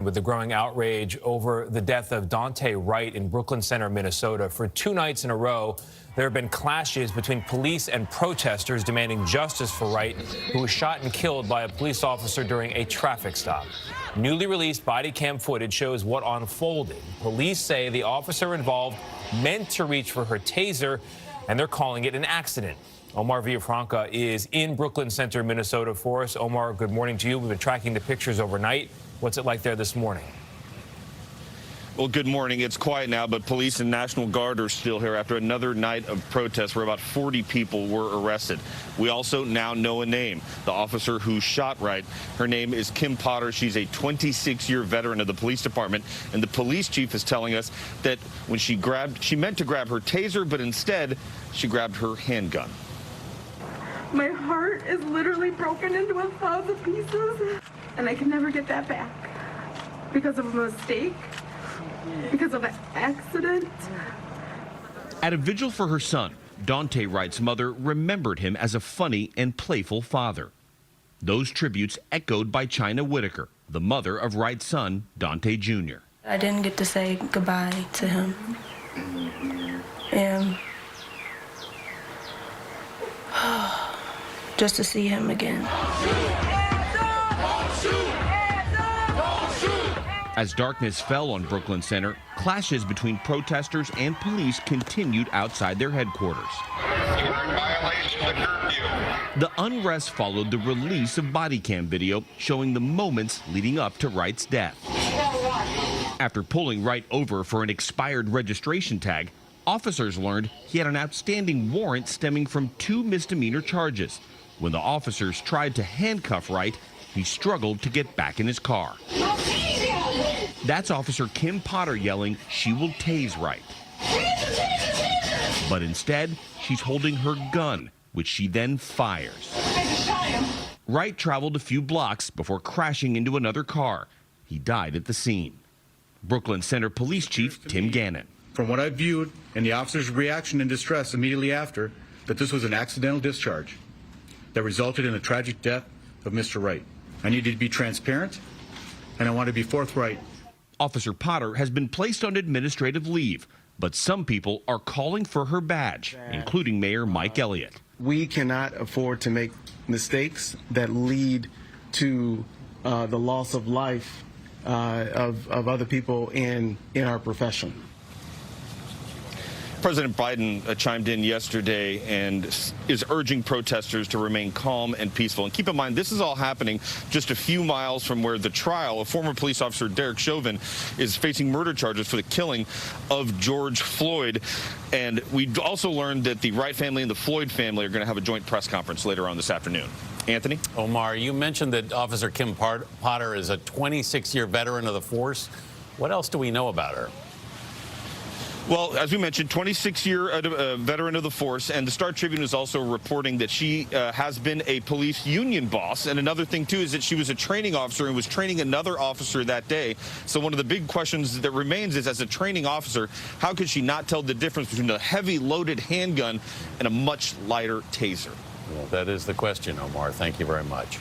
With the growing outrage over the death of Daunte Wright in Brooklyn Center, Minnesota. For 2 nights in a row, there have been clashes between police and protesters demanding justice for Wright, who was shot and killed by a police officer during a traffic stop. Newly released body cam footage shows what unfolded. Police say the officer involved meant to reach for her taser, and they're calling it an accident. Omar Villafranca is in Brooklyn Center, Minnesota for us. Omar, good morning to you. We've been tracking the pictures overnight. What's it like there this morning? Well, good morning. It's quiet now, but police and National Guard are still here after another night of protests where about 40 people were arrested. We also now know a name, the officer who shot Wright. Her name is Kim Potter. She's a 26-year veteran of the police department, and the police chief is telling us that when she meant to grab her taser, but instead she grabbed her handgun. My heart is literally broken into 1,000 pieces, and I can never get that back because of a mistake, because of an accident. At a vigil for her son, Daunte Wright's mother remembered him as a funny and playful father. Those tributes echoed by China Whitaker, the mother of Wright's son, Daunte Jr. I didn't get to say goodbye to him. And just to see him again. As darkness fell on Brooklyn Center, clashes between protesters and police continued outside their headquarters. You are in violation of the curfew. The unrest followed the release of body cam video showing the moments leading up to Wright's death. After pulling Wright over for an expired registration tag, officers learned he had an outstanding warrant stemming from 2 misdemeanor charges. When the officers tried to handcuff Wright, he struggled to get back in his car. That's Officer Kim Potter yelling she will tase Wright. But instead, she's holding her gun, which she then fires. Wright traveled a few blocks before crashing into another car. He died at the scene. Brooklyn Center Police Chief Tim Gannon. From what I viewed and the officer's reaction and distress immediately after, that this was an accidental discharge that resulted in the tragic death of Mr. Wright. I needed to be transparent, and I want to be forthright. Officer Potter has been placed on administrative leave, but some people are calling for her badge, including Mayor Mike Elliott. We cannot afford to make mistakes that lead to the loss of life of other people in our profession. President Biden chimed in yesterday and is urging protesters to remain calm and peaceful. And keep in mind, this is all happening just a few miles from where the trial of former police officer Derek Chauvin is facing murder charges for the killing of George Floyd. And we also learned that the Wright family and the Floyd family are going to have a joint press conference later on this afternoon. Anthony? Omar, you mentioned that Officer Kim Potter is a 26-year veteran of the force. What else do we know about her? Well, as we mentioned, 26-year veteran of the force, and the Star Tribune is also reporting that she has been a police union boss. And another thing, too, is that she was a training officer and was training another officer that day. So one of the big questions that remains is, as a training officer, how could she not tell the difference between a heavy loaded handgun and a much lighter taser? Well, that is the question, Omar. Thank you very much.